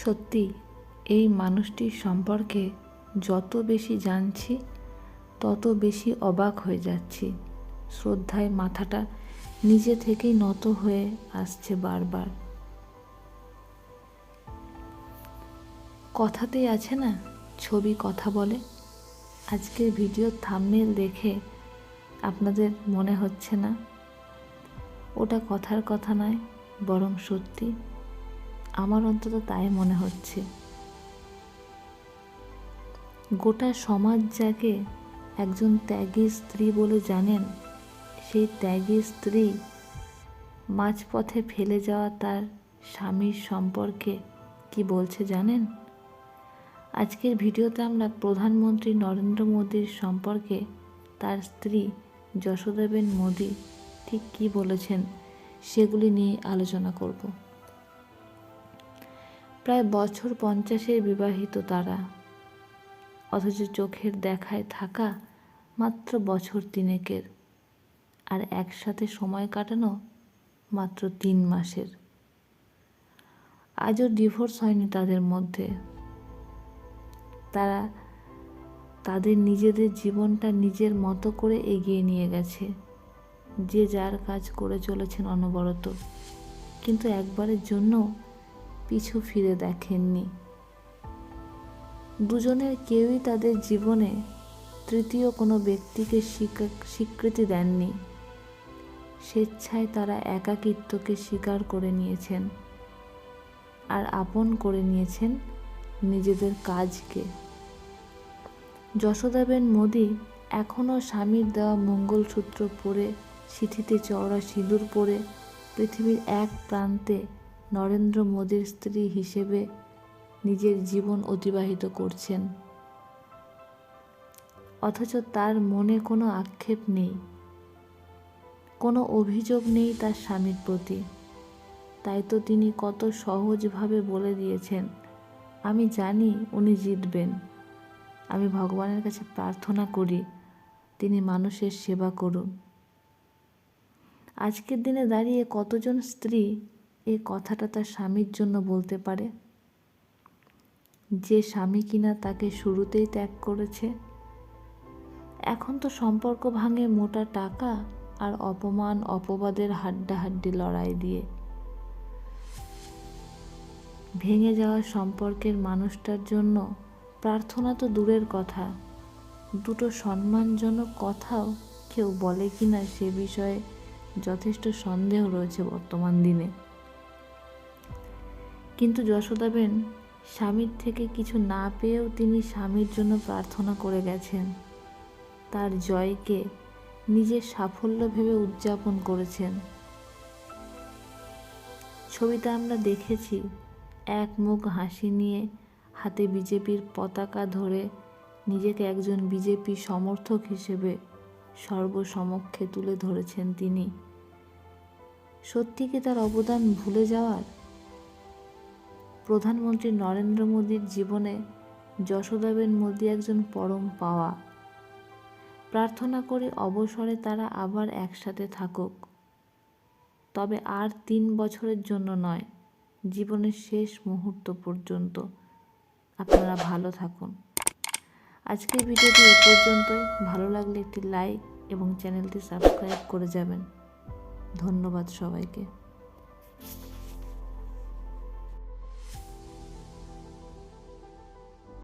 সত্যি এই মানুষটির সম্পর্কে যত বেশি জানছি তত বেশি অবাক হয়ে যাচ্ছি। শ্রদ্ধায় মাথাটা নিজে থেকেই নত হয়ে আসছে বারবার। কথাতেই আছে না, ছবি কথা বলে। আজকের ভিডিওর থাম্বনেল দেখে আপনাদের মনে হচ্ছে না ওটা কথার কথা নয়, বরং সত্যি? আমার অন্তত তাই মনে হচ্ছে। গোটা সমাজ যাকে একজন ত্যাগী স্ত্রী বলে জানেন, সেই ত্যাগী স্ত্রী মাঝপথে ফেলে যাওয়া তার স্বামীর সম্পর্কে কি বলছে জানেন? আজকের ভিডিওতে আমরা প্রধানমন্ত্রী নরেন্দ্র মোদীর সম্পর্কে তার স্ত্রী যশোদাবেন মোদী ঠিক কী বলেছেন সেগুলি নিয়ে আলোচনা করব। প্রায় বছর 50-এর বিবাহিত তারা, অথচ চোখের দেখায় থাকা মাত্র বছর 3-এর, আর একসাথে সময় কাটানো মাত্র 3 মাসের। আজও ডিভোর্স হয়নি তাদের মধ্যে। তারা তাদের নিজেদের জীবনটা নিজের মতো করে এগিয়ে নিয়ে গেছে, যে যার কাজ করে চলেছেন অনবরত, কিন্তু একবারের জন্য পিছু ফিরে দেখেননি। দুজনের কেউই তাদের জীবনে তৃতীয় কোনো ব্যক্তিকে স্বীকৃতি দেননি। স্বেচ্ছায় তারা একাকিত্বকে স্বীকার করে নিয়েছেন আর আপন করে নিয়েছেন নিজেদের কাজকে। যশোদাবেন মোদী এখনও স্বামীর দেওয়া মঙ্গলসূত্র পরে, সিঁথিতে চওড়া সিঁদুর পরে পৃথিবীর এক প্রান্তে নরেন্দ্র মোদীর স্ত্রী হিসেবে নিজের জীবন অতিবাহিত করছেন। অথচ তার মনে কোনো আক্ষেপ নেই, কোনো অভিযোগ নেই তার স্বামীর প্রতি। তাই তো তিনি কত সহজভাবে বলে দিয়েছেন, আমি জানি উনি জিতবেন। আমি ভগবানের কাছে প্রার্থনা করি তিনি মানুষের সেবা করুন। আজকের দিনে দাঁড়িয়ে কতজন স্ত্রী এই কথাটা তার স্বামীর জন্য বলতে পারে, যে স্বামী কিনা তাকে শুরুতেই ত্যাগ করেছে? এখন তো সম্পর্ক ভাঙে মোটা টাকা আর অপমান অপবাদের হাড্ডাহাড্ডি লড়াই দিয়ে। ভেঙে যাওয়া সম্পর্কের মানুষটার জন্য প্রার্থনা তো দূরের কথা, দুটো সম্মানজনক কথাও কেউ বলে কিনা সে বিষয়ে যথেষ্ট সন্দেহ রয়েছে বর্তমান দিনে। কিন্তু যশোদাবেন স্বামীর থেকে কিছু না পেয়েও তিনি স্বামীর জন্য প্রার্থনা করে গেছেন। তার জয়কে নিজের সাফল্য ভেবে উদযাপন করেছেন। ছবিতে আমরা দেখেছি এক মুখ হাসি নিয়ে হাতে বিজেপির পতাকা ধরে নিজেকে একজন বিজেপি সমর্থক হিসেবে সর্বসমক্ষে তুলে ধরেছেন তিনি। সত্যি কি তার অবদান ভুলে যাওয়ার? প্রধানমন্ত্রী নরেন্দ্র মোদীর জীবনে যশোদাবেন মোদী একজন পরম পাওয়া। প্রার্থনা করি অবসরে তারা আবার একসাথে থাকুক, তবে আর 3 বছরের জন্য নয়, জীবনের শেষ মুহূর্ত পর্যন্ত। আপনারা ভালো থাকুন। আজকের ভিডিওটি এ পর্যন্তই। ভালো লাগলে একটি লাইক এবং চ্যানেলটি সাবস্ক্রাইব করে যাবেন। ধন্যবাদ সবাইকে।